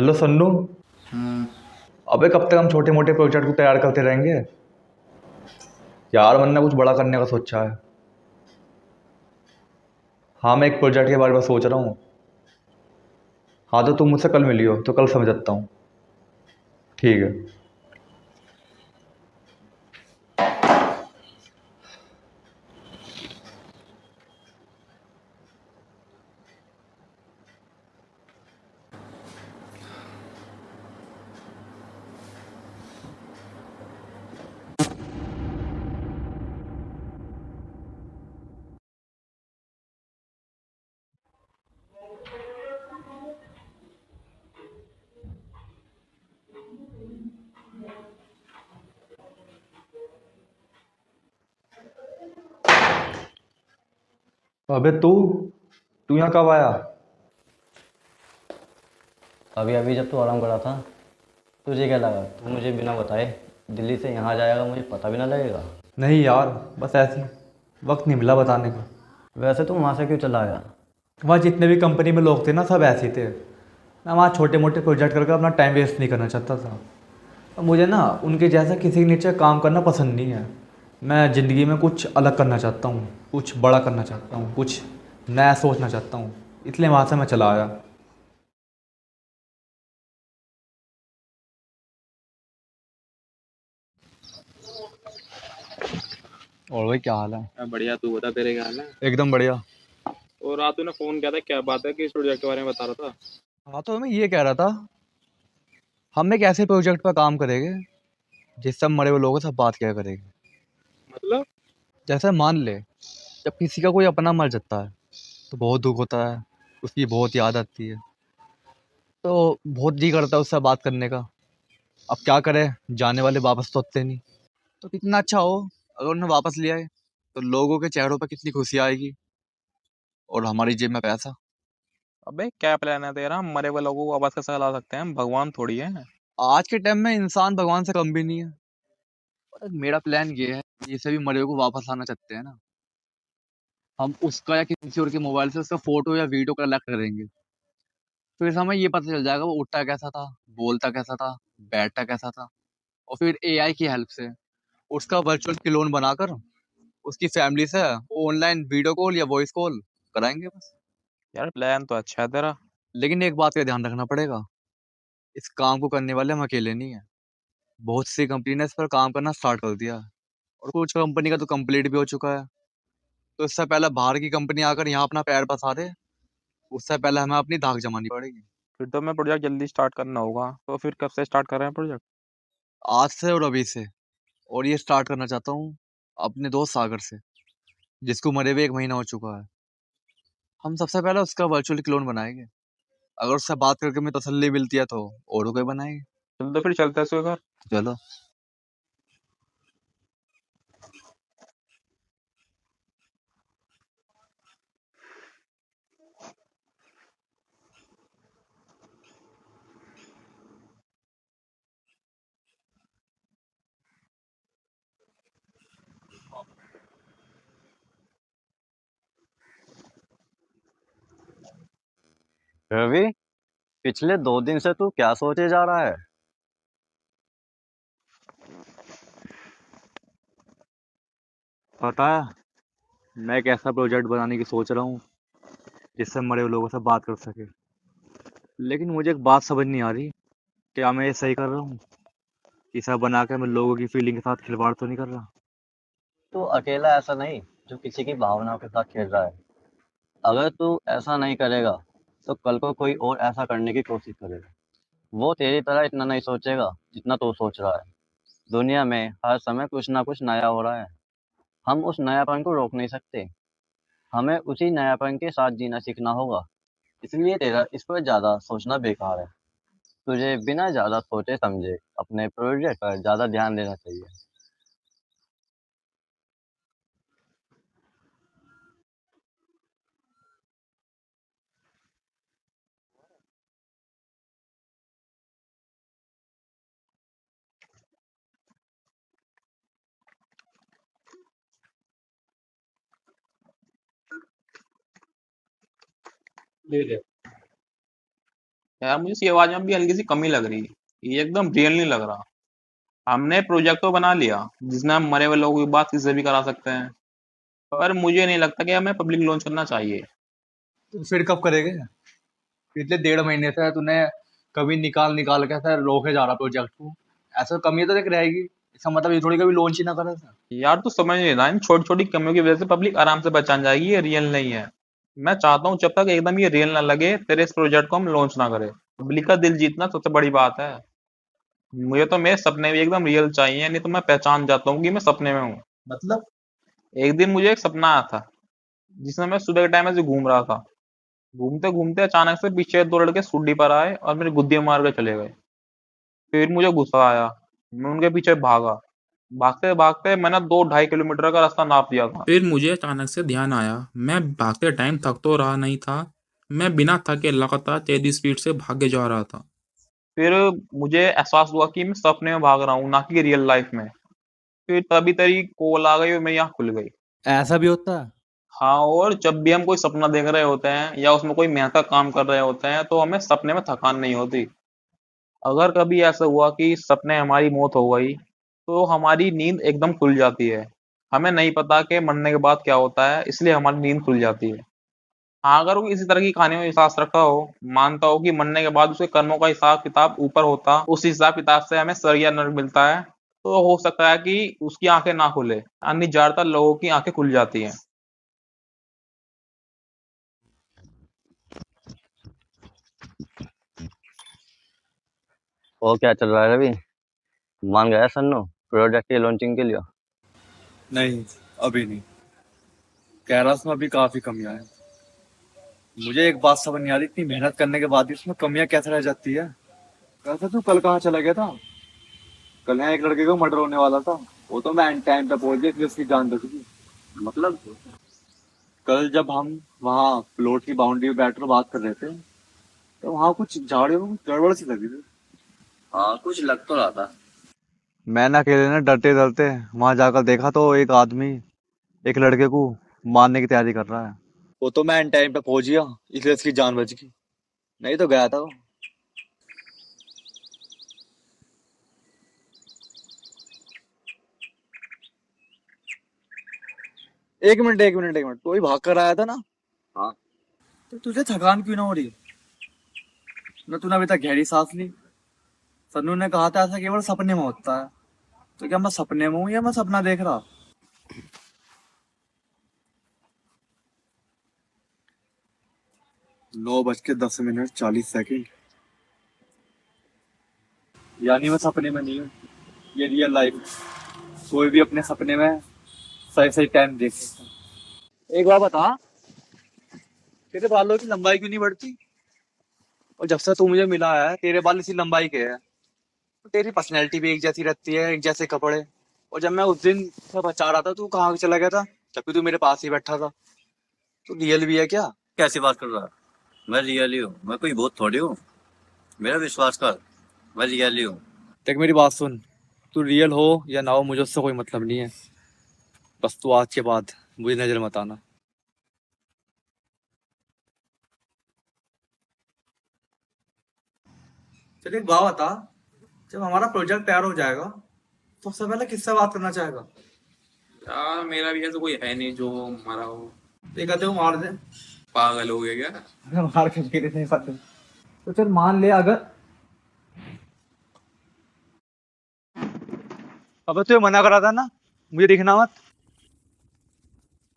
Hello Sannu. हम्म। अबे कब तक हम छोटे मोटे प्रोजेक्ट को तैयार करते रहेंगे? यार मैंने कुछ बड़ा करने का सोचा है। हाँ, मैं एक प्रोजेक्ट के बारे में सोच रहा हूँ। हाँ, तो तुम मुझसे कल मिलियो तो कल समझता हूँ। ठीक है। अबे तू तू यहाँ कब आया? अभी अभी जब तू आराम कर रहा था, तुझे क्या लगा तू मुझे बिना बताए दिल्ली से यहाँ जाएगा, मुझे पता भी ना लगेगा? नहीं यार, बस ऐसे ही वक्त नहीं मिला बताने का। वैसे तू वहाँ से क्यों चला गया? वहाँ जितने भी कंपनी में लोग थे ना, सब ऐसे ही थे। मैं वहाँ छोटे मोटे प्रोजेक्ट करके अपना टाइम वेस्ट नहीं करना चाहता था। और मुझे ना उनके जैसा किसी के नीचे काम करना पसंद नहीं है। मैं ज़िंदगी में कुछ अलग करना चाहता हूँ, कुछ बड़ा करना चाहता हूँ, कुछ नया सोचना चाहता हूँ। इसलिए वहाँ से मैं चला आया। और भाई क्या हाल है? बढ़िया। तू बता, तेरे क्या हाल है? एकदम बढ़िया। और रात तूने फोन किया था, क्या बात है? किस प्रोजेक्ट के बारे में बता रहा था? हाँ, तो मैं ये कह रहा था, हम एक ऐसे प्रोजेक्ट पर काम करेंगे जिससे हम मरे हुए लोगों से बात किया करेंगे। मतलब? जैसे मान ले, जब किसी का कोई अपना मर जाता है तो बहुत दुख होता है, उसकी बहुत याद आती है, तो बहुत जी करता है उससे बात करने का। अब क्या करें, जाने वाले वापस तो आते नहीं। तो कितना अच्छा हो अगर उन्हें वापस ले आए, तो लोगों के चेहरों पर कितनी खुशी आएगी और हमारी जेब में पैसा। अबे क्या प्लान है तेरा? मरे हुए लोगों को वापस कैसे ला सकते हैं? हम भगवान थोड़ी है। आज के टाइम में इंसान भगवान से कम भी नहीं है। और मेरा प्लान ये है, जिसे भी मरे हुए को वापस लाना चाहते हैं ना, हम उसका या किसी और के मोबाइल से उसका फोटो या वीडियो कलेक्ट करेंगे। फिर हमें ये पता चल जाएगा वो उठता कैसा था, बोलता कैसा था, बैठता कैसा था। और फिर एआई की हेल्प से उसका वर्चुअल क्लोन बनाकर उसकी फैमिली से ऑनलाइन वीडियो कॉल या वॉइस कॉल कराएंगे बस। यार प्लान तो अच्छा है तेरा। लेकिन एक बात का ध्यान रखना पड़ेगा, इस काम को करने वाले हम अकेले नहीं है। बहुत सी कंपनी ने इस पर काम करना स्टार्ट कर दिया है और कुछ कंपनी का तो कंप्लीट भी हो चुका है। तो इससे पहले बाहर की कंपनी आकर यहाँ अपना पैर पसारे, उससे पहले हमें अपनी धाक जमानी पड़ेगी। फिर तो मैं प्रोजेक्ट जल्दी स्टार्ट करना होगा। तो फिर कब से स्टार्ट कर रहे हैं प्रोजेक्ट? आज से और अभी से। और ये स्टार्ट करना चाहता हूँ अपने दोस्त सागर से, जिसको मरे हुए 1 महीना हो चुका है। हम सबसे पहले उसका वर्चुअल क्लोन बनाएंगे। अगर उससे बात करके हमें तसल्ली मिलती है तो और कोई बनाएंगे। चल तो फिर चलते हैं उसके घर। चलो। रवि, पिछले 2 दिन से तू क्या सोचे जा रहा है? पता है, मैं एक ऐसा प्रोजेक्ट बनाने की सोच रहा हूँ जिससे मरे हुए लोगों से बात कर सके। लेकिन मुझे एक बात समझ नहीं आ रही, क्या मैं ये सही कर रहा हूँ? इसे बना के मैं लोगों की फीलिंग के साथ खिलवाड़ तो नहीं कर रहा? तू अकेला ऐसा नहीं जो किसी की भावनाओं के साथ खेल रहा है। अगर तू ऐसा नहीं करेगा तो कल को कोई और ऐसा करने की कोशिश करेगा। वो तेरी तरह इतना नहीं सोचेगा जितना तू सोच रहा है। दुनिया में हर समय कुछ ना कुछ नया हो रहा है। हम उस नयापन को रोक नहीं सकते। हमें उसी नयापन के साथ जीना सीखना होगा। इसलिए तेरा इस पर ज़्यादा सोचना बेकार है। तुझे बिना ज़्यादा सोचे समझे अपने प्रोजेक्ट पर ज़्यादा ध्यान देना चाहिए। ले ले। यार मुझे इसकी आवाज में भी हल्की सी कमी लग रही है, ये एकदम रियल नहीं लग रहा। हमने प्रोजेक्ट तो बना लिया जिसमें हम मरे हुए लोगों की बात किसी से भी करा सकते हैं, पर मुझे नहीं लगता कि हमें पब्लिक लॉन्च करना चाहिए। तो फिर कब करेंगे? पिछले 1.5 महीने से तूने कभी निकाल निकाल के ऐसा रोके जा रहा प्रोजेक्ट को। ऐसा कमी तो देख रहेगी, इसका मतलब ये थोड़ी कभी लॉन्च ही ना करे सर। यार तू समझ नहीं रहा, इन छोटी छोटी कमियों की वजह से पब्लिक आराम से पहचान जाएगी ये रियल नहीं है। मैं चाहता हूँ जब तक एकदम ये रियल ना लगे तेरे इस प्रोजेक्ट को हम लॉन्च ना करें। पब्लिक का दिल जीतना सबसे बड़ी बात है। मुझे तो मेरे सपने भी एकदम रियल चाहिए, नहीं तो मैं पहचान जाता हूँ कि मैं सपने में हूँ। मतलब? एक दिन मुझे एक सपना आया था जिसमें मैं सुबह के टाइम ऐसे घूम रहा था। घूमते घूमते अचानक से पीछे 2 लड़के सूडी पर आए और मेरी गुद्दी मार के चले गए। फिर मुझे गुस्सा आया, मैं उनके पीछे भागा। भागते भागते मैंने 2-2.5 किलोमीटर का रास्ता नाप दिया था। फिर मुझे अचानक से ध्यान आया, मैं भागते टाइम थक तो रहा नहीं था, मैं बिना थके लगातार तेजी स्पीड से भागे जा रहा था। फिर मुझे एहसास हुआ कि मैं सपने में भाग रहा हूँ ना कि रियल लाइफ में। फिर तभी तेरी कॉल आ गई और मेरी आँख खुल गई। ऐसा भी होता है? हाँ, और जब भी हम कोई सपना देख रहे होते हैं या उसमें कोई मेहनत का काम कर रहे होते हैं तो हमें सपने में थकान नहीं होती। अगर कभी ऐसा हुआ कि सपने हमारी मौत हो गई तो हमारी नींद एकदम खुल जाती है। हमें नहीं पता कि मरने के बाद क्या होता है, इसलिए हमारी नींद खुल जाती है। हाँ, अगर वो इसी तरह की कहानी में विश्वास रखता हो, मानता हो कि मरने के बाद उसके कर्मों का हिसाब किताब ऊपर होता, उस हिसाब किताब से हमें स्वर्ग या नर्क मिलता है, तो हो सकता है कि उसकी आंखें ना खुले, अन्य ज्यादातर लोगों की आंखें खुल जाती हैं। और क्या चल रहा है रवि? मान गया सन्नू प्रोडक्ट की लॉन्चिंग के लिए? नहीं, अभी नहीं। कैरस में अभी काफी कमियां हैं। मुझे एक बात समझ नहीं आ रही, इतनी मेहनत करने के बाद भी इसमें कमियां कैसे रह जाती है। वैसे तू कल कहाँ चला गया था? कल यहाँ एक लड़के का मर्डर होने वाला था। वो तो मैं एंड टाइम पे पहुंच गया इसलिए उसकी जान बच गई। मतलब? कल जब हम वहाँ प्लॉट की बाउंड्री पे बैठ कर बात कर रहे थे तो वहाँ कुछ झाड़ियों में कुछ गड़बड़ सी लगी थी। हाँ, कुछ लग तो रहा था। मैंने अकेले ने डरते डरते वहां जाकर देखा तो एक आदमी एक लड़के को मारने की तैयारी कर रहा है। वो तो मैं एंड टाइम पे पहुंच गया इसलिए उसकी जान बच गई, नहीं तो गया था वो। एक मिनट एक मिनट एक मिनट, तो ही भाग कर आया था ना? हाँ। तो तुझे थकान क्यों ना हो रही? ना तूने अभी तक गहरी सांस ली? सन्नू ने कहा था ऐसा केवल सपने में होता है। तो क्या मैं सपने में हूँ या मैं सपना देख रहा? 9:10:40। यानी मैं सपने में नहीं हूँ, ये रियल लाइफ। कोई भी अपने सपने में सही सही टाइम देख सकता है। एक बात बता, तेरे बालों की लंबाई क्यों नहीं बढ़ती? और जब से तू मुझे मिला है तेरे बाल इसी लंबाई के हैं। तो तेरी पर्सनैलिटी भी एक जैसी रहती है, एक जैसे कपड़े। और जब मैं उस दिन से बचा रहा था, तू कहाँ चला गया था? जबकि तू मेरे पास ही बैठा था। तू रियल भी है क्या? कैसी बात कर रहा है? मैं रियली हूँ, मैं कोई बहुत थोड़ी हूँ। मेरा विश्वास कर, मैं रियली हूँ। देख मेरी बात सुन, तू रियल हो या ना हो मुझे उससे कोई मतलब नहीं है। बस तू आज के बाद मुझे नजर मत आना। चलिए एक बात बता, जब हमारा प्रोजेक्ट तैयार हो जाएगा तो सबसे पहले किससे बात करना चाहेगा? यार मेरा भी ऐसा कोई है नहीं जो मरा हो। ये कहते हो मार दे। पागल हो गया क्या? अरे मार के मेरे नहीं पता। तो चल मान ले अगर, अब तो मना करा था ना मुझे दिखना मत।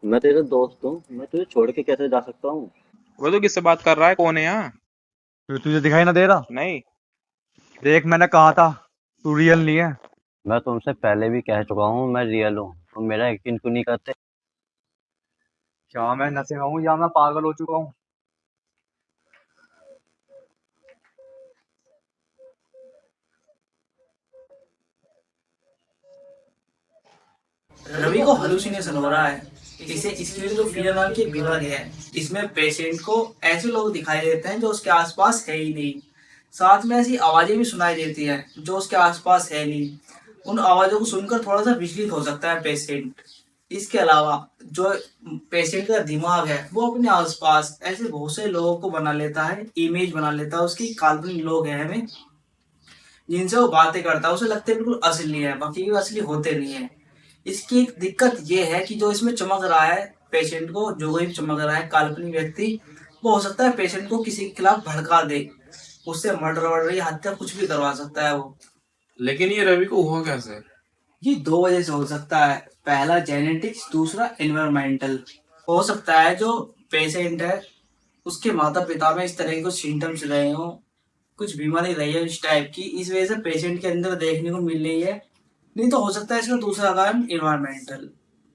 मैं तेरा दोस्त हूँ, मैं तुझे छोड़ के कैसे जा सकता हूँ? वो तो किससे बात कर रहा है, कौन है यहाँ? फिर तुझे दिखाई ना दे रहा? नहीं। देख मैंने कहा था तू रियल नहीं है। मैं तुमसे पहले भी कह चुका हूँ मैं रियल हूँ, तुम मेरा यकीन क्यों नहीं करते? क्या मैं नशे में हूँ या मैं पागल हो चुका हूँ? रवि को हेलुसिनेशन हो रहा है। इसे स्किज़ोफ्रेनिया नाम की बीमारी है। इसमें पेशेंट को ऐसे लोग दिखाई देते हैं जो उसके आसपास है ही नहीं। साथ में ऐसी आवाजें भी सुनाई देती हैं जो उसके आसपास है नहीं। उन आवाजों को सुनकर थोड़ा सा विचलित हो सकता है पेशेंट। इसके अलावा जो पेशेंट का दिमाग है वो अपने आसपास ऐसे बहुत से लोगों को बना लेता है, इमेज बना लेता है, उसकी काल्पनिक लोग हैं हमें जिनसे वो बातें करता है, उसे लगते हैं बिल्कुल असली है, बाकी वो असली होते नहीं है। इसकी एक दिक्कत ये है कि जो इसमें चमक रहा है पेशेंट को, जो कोई चमक रहा है काल्पनिक व्यक्ति, वो हो सकता है पेशेंट को किसी के खिलाफ भड़का दे, उससे मर्डर वर्डर या हत्या कुछ भी करवा सकता है वो। लेकिन ये रवि को हुआ कैसे? ये दो वजह से हो सकता है, पहला जेनेटिक्स, दूसरा एनवायरमेंटल। हो सकता है जो पेशेंट है उसके माता पिता में इस तरह के कुछ सिम्टम्स रहे हो, कुछ बीमारी रही है इस टाइप की, इस वजह से पेशेंट के अंदर देखने को मिल रही है। नहीं तो हो सकता है इसका दूसरा कारण इन्वायरमेंटल,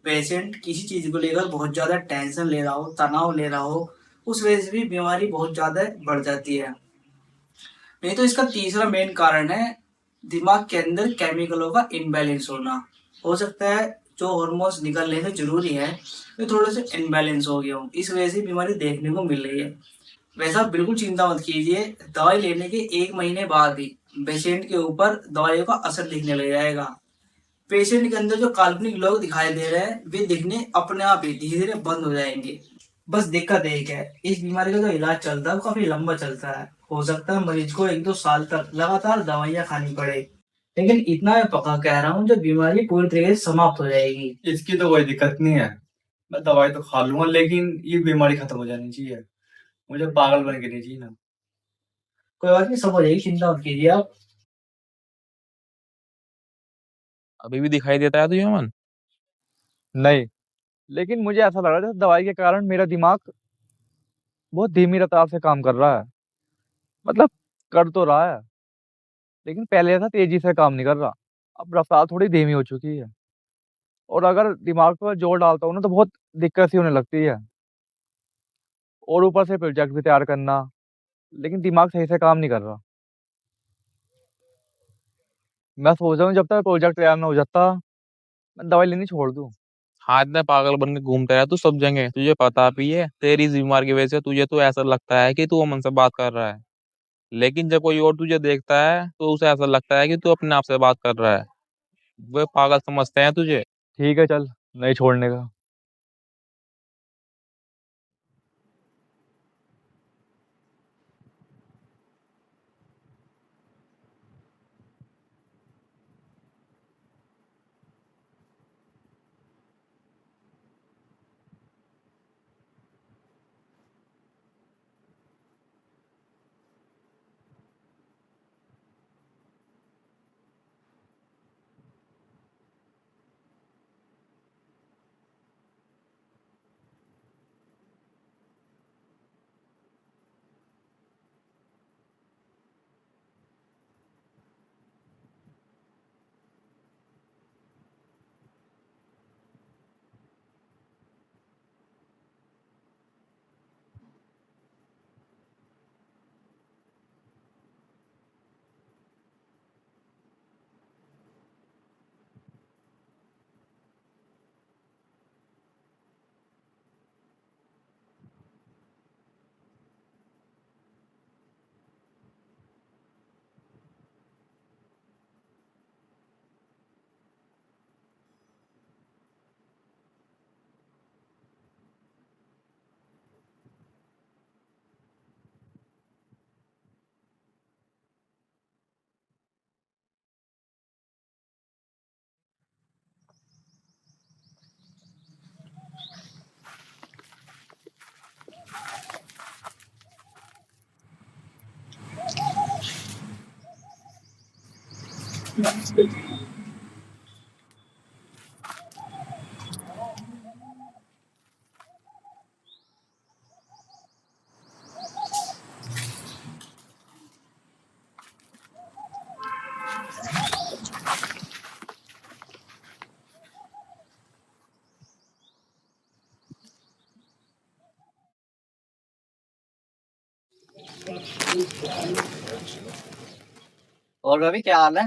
पेशेंट किसी चीज को लेकर बहुत ज्यादा टेंशन ले रहा हो, तनाव ले रहा हो, उस वजह से भी बीमारी बहुत ज्यादा बढ़ जाती है। नहीं तो इसका तीसरा मेन कारण है दिमाग के अंदर केमिकलों का इनबैलेंस होना। हो सकता है जो हार्मोन्स निकलने से जरूरी है ये थोड़े से इनबैलेंस हो गए हो, इस वजह से बीमारी देखने को मिल रही है। वैसा आप बिल्कुल चिंता मत कीजिए, दवाई लेने के 1 महीने बाद ही पेशेंट के ऊपर दवाइयों का असर दिखने लग जाएगा। पेशेंट के अंदर जो काल्पनिक लोग दिखाई दे रहे हैं वे दिखने अपने आप ही धीरे धीरे बंद हो जाएंगे। बस दिक्कत एक है, इस बीमारी का जो इलाज चलता है वो काफी लंबा चलता है। हो सकता है मरीज को 1-2 साल तक लगातार दवाइयाँ खानी पड़े, लेकिन इतना मैं पक्का कह रहा हूँ जो बीमारी पूरी तरीके से समाप्त हो जाएगी। इसकी तो कोई दिक्कत नहीं है, मैं दवाई तो खा लूंगा, लेकिन ये बीमारी खत्म हो जानी चाहिए। मुझे पागल बन के नहीं चाहिए ना। कोई बात नहीं, सब हो जाएगी, चिंता मत कीजिए आप। अभी भी दिखाई देता है तुझे अमन? नहीं, लेकिन मुझे ऐसा लग रहा है जैसे दवाई के कारण मेरा दिमाग बहुत धीमी रफ्तार से काम कर रहा है। मतलब कर तो रहा है, लेकिन पहले जैसा तेजी से काम नहीं कर रहा। अब रफ्तार थोड़ी धीमी हो चुकी है, और अगर दिमाग पर जोर डालता हूँ ना तो बहुत दिक्कत सी होने लगती है। और ऊपर से प्रोजेक्ट भी तैयार करना, लेकिन दिमाग सही से काम नहीं कर रहा। मैं सोच रहा हूँ जब तक प्रोजेक्ट तैयार ना हो जाता मैं दवाई लेनी छोड़ दूँ। हाँ, इतना पागल बन के घूमता है तू सब जगह, तुझे पता भी है तेरी इस बीमारी की वजह से तुझे तो ऐसा लगता है कि तू अमन से बात कर रहा है, लेकिन जब कोई और तुझे देखता है तो उसे ऐसा लगता है कि तू अपने आप से बात कर रहा है। वे पागल समझते हैं तुझे। ठीक है, चल, नहीं छोड़ने का। और रवि क्या हाल है?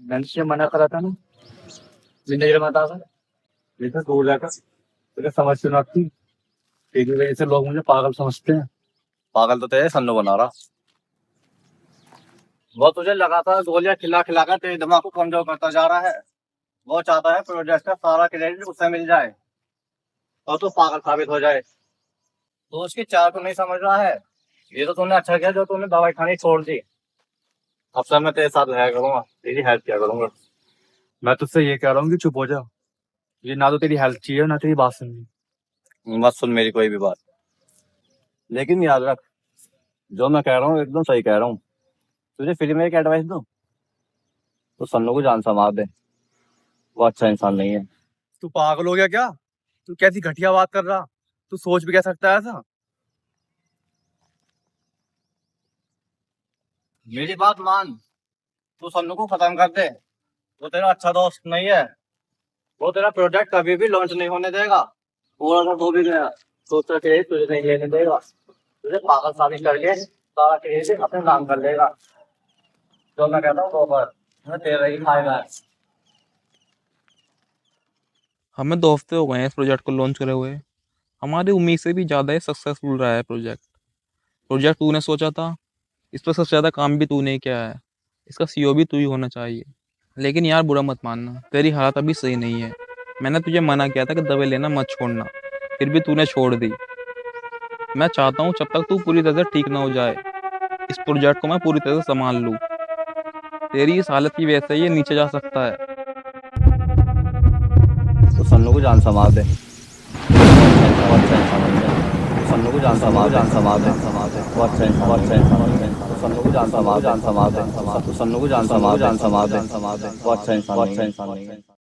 मैंने तुझे मना करा था ना, जिंदगी मत आकर, लेकिन दूर जाकर तुझे समझ क्यों ना आती। तेरी वजह से लोग मुझे पागल समझते हैं। पागल तो तेरे सन्नू बना रहा। वो तुझे लगातार गोलियां खिला खिला कर तेरे दिमाग को कमजोर करता जा रहा है। वो चाहता है प्रोजेक्ट का सारा क्रेडिट उसे मिल जाए और तू पागल साबित हो जाए। तो उसकी चाल को नहीं समझ रहा है। ये तो तूने अच्छा किया जो तूने दवाई खानी छोड़ दी। अब सर मैं तेरे साथ रहा करूंगा, तेरी हेल्प किया करूंगा। मैं तुझसे ये कह रहा हूँ कि चुप हो जा। ये ना तो तेरी हेल्प चाहिए ना तेरी बात सुननी। मत सुन मेरी कोई भी बात, लेकिन याद रख जो मैं कह रहा हूँ एकदम सही कह रहा हूँ। तुझे फ्री में एक एडवाइस दूं तो सन्नू को जान से मार दे। वो अच्छा इंसान नहीं है। तू पागल हो गया क्या? तू कैसी घटिया बात कर रहा? तू सोच भी क्या सकता है ऐसा? मेरी बात मान, तू सन्नू को खत्म कर दे। वो तेरा अच्छा दोस्त नहीं है। वो तेरा प्रोजेक्ट कभी भी लॉन्च नहीं होने देगा। और अगर हो भी गया तो उसका क्रेडिट तुझे नहीं लेने देगा। तुझे पागल साबित करके सारा क्रेडिट अपने नाम कर लेगा। जो मैं कहता हूँ वो कर, मैं तेरा ही खाएगा। हमें 2 हफ्ते हो गए हैं इस प्रोजेक्ट को लॉन्च करे हुए। हमारी उम्मीद से भी ज़्यादा ही सक्सेसफुल रहा है प्रोजेक्ट। प्रोजेक्ट तूने सोचा था, इस पर सबसे ज़्यादा काम भी तूने ही किया है। इसका सीईओ भी तू ही होना चाहिए। लेकिन यार बुरा मत मानना, तेरी हालत अभी सही नहीं है। मैंने तुझे मना किया था कि दवाई लेना मत छोड़ना, फिर भी तूने छोड़ दी। मैं चाहता हूँ जब तक तू पूरी तरह से ठीक ना हो जाए, इस प्रोजेक्ट को मैं पूरी तरह से संभाल लूँ। तेरी इस हालत की वजह से ये नीचे जा सकता है। तो सन्नू को जान से मार दे। वो अच्छा इंसान नहीं है। सन्नू को जान से मार दे। वो अच्छा इंसान नहीं है। तो सन्नू को जान से मार दे। तो सन्नू को जान से मार दे। वो अच्छा इंसान नहीं है।